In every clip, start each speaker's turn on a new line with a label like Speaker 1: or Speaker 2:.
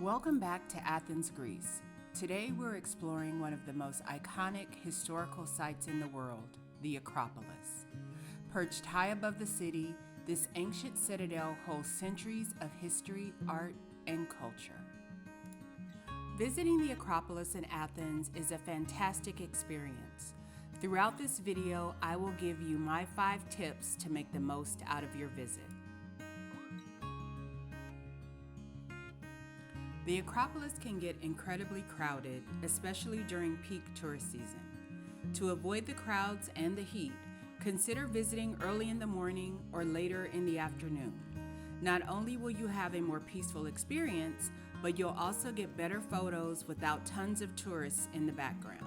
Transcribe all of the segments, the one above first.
Speaker 1: Welcome back to Athens, Greece. Today we're exploring one of the most iconic historical sites in the world, the Acropolis. Perched high above the city, this ancient citadel holds centuries of history, art, and culture. Visiting the Acropolis in Athens is a fantastic experience. Throughout this video, I will give you my 5 tips to make the most out of your visit. The Acropolis can get incredibly crowded, especially during peak tourist season. To avoid the crowds and the heat, consider visiting early in the morning or later in the afternoon. Not only will you have a more peaceful experience, but you'll also get better photos without tons of tourists in the background.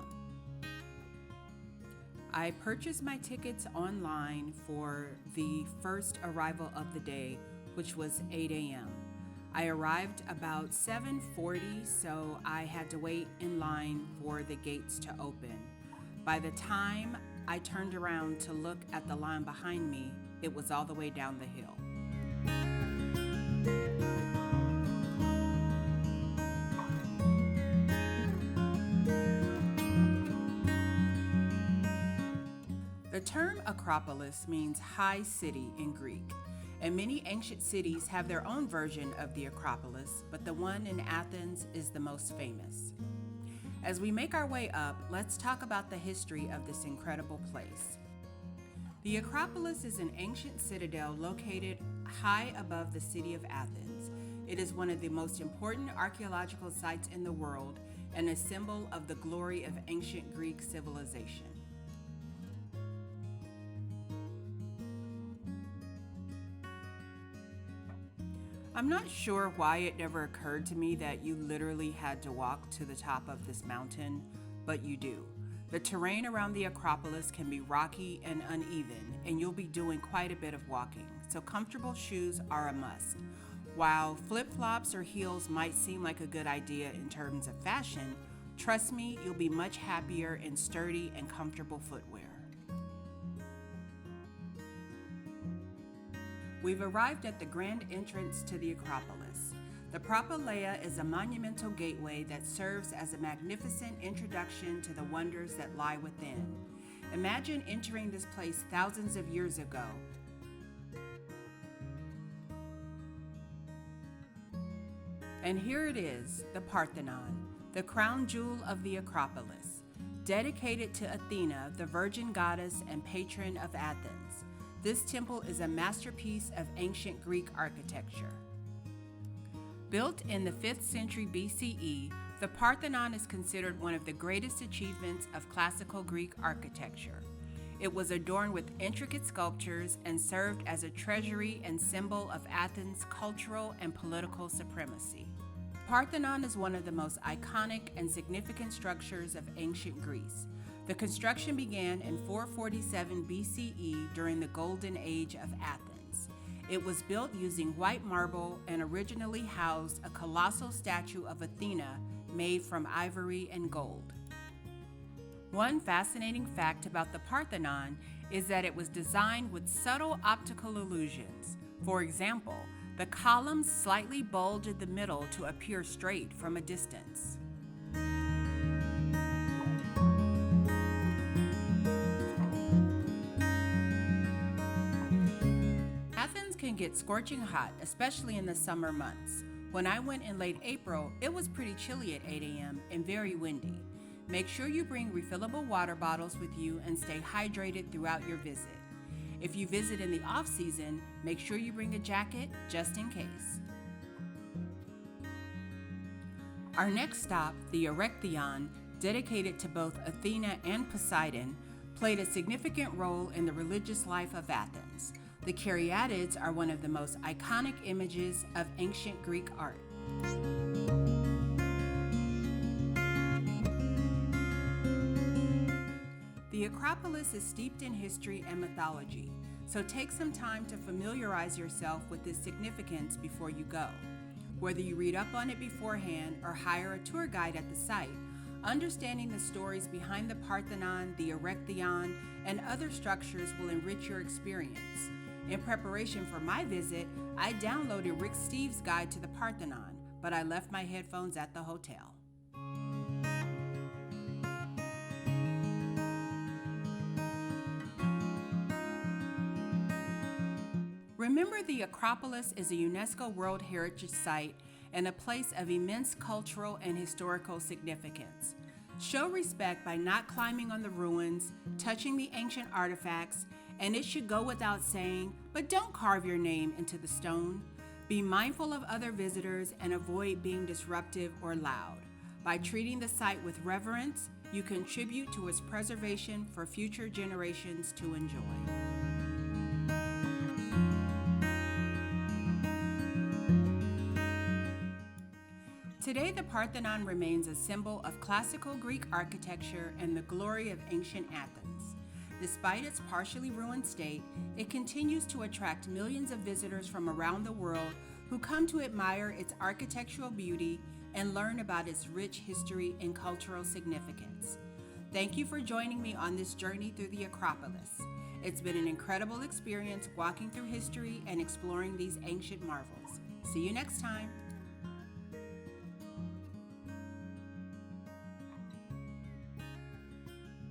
Speaker 1: I purchased my tickets online for the first arrival of the day, which was 8 a.m. I arrived about 7:40, so I had to wait in line for the gates to open. By the time I turned around to look at the line behind me, it was all the way down the hill. The term Acropolis means high city in Greek, and many ancient cities have their own version of the Acropolis, but the one in Athens is the most famous. As we make our way up, let's talk about the history of this incredible place. The Acropolis is an ancient citadel located high above the city of Athens. It is one of the most important archaeological sites in the world and a symbol of the glory of ancient Greek civilization. I'm not sure why it never occurred to me that you literally had to walk to the top of this mountain, but you do. The terrain around the Acropolis can be rocky and uneven, and you'll be doing quite a bit of walking, so comfortable shoes are a must. While flip-flops or heels might seem like a good idea in terms of fashion, trust me, you'll be much happier in sturdy and comfortable footwear. We've arrived at the grand entrance to the Acropolis. The Propylaea is a monumental gateway that serves as a magnificent introduction to the wonders that lie within. Imagine entering this place thousands of years ago. And here it is, the Parthenon, the crown jewel of the Acropolis, dedicated to Athena, the virgin goddess and patron of Athens. This temple is a masterpiece of ancient Greek architecture. Built in the 5th century BCE, the Parthenon is considered one of the greatest achievements of classical Greek architecture. It was adorned with intricate sculptures and served as a treasury and symbol of Athens' cultural and political supremacy. Parthenon is one of the most iconic and significant structures of ancient Greece. The construction began in 447 BCE during the Golden Age of Athens. It was built using white marble and originally housed a colossal statue of Athena made from ivory and gold. One fascinating fact about the Parthenon is that it was designed with subtle optical illusions. For example, the columns slightly bulge in the middle to appear straight from a distance. Athens can get scorching hot, especially in the summer months. When I went in late April, it was pretty chilly at 8 a.m. and very windy. Make sure you bring refillable water bottles with you and stay hydrated throughout your visit. If you visit in the off-season, make sure you bring a jacket just in case. Our next stop, the Erechtheion, dedicated to both Athena and Poseidon, played a significant role in the religious life of Athens. The caryatids are one of the most iconic images of ancient Greek art. The Acropolis is steeped in history and mythology, so take some time to familiarize yourself with its significance before you go. Whether you read up on it beforehand or hire a tour guide at the site, understanding the stories behind the Parthenon, the Erechtheion, and other structures will enrich your experience. In preparation for my visit, I downloaded Rick Steves' guide to the Parthenon, but I left my headphones at the hotel. Remember, the Acropolis is a UNESCO World Heritage Site and a place of immense cultural and historical significance. Show respect by not climbing on the ruins, touching the ancient artifacts, and it should go without saying, but don't carve your name into the stone. Be mindful of other visitors and avoid being disruptive or loud. By treating the site with reverence, you contribute to its preservation for future generations to enjoy. Today, the Parthenon remains a symbol of classical Greek architecture and the glory of ancient Athens. Despite its partially ruined state, it continues to attract millions of visitors from around the world who come to admire its architectural beauty and learn about its rich history and cultural significance. Thank you for joining me on this journey through the Acropolis. It's been an incredible experience walking through history and exploring these ancient marvels. See you next time.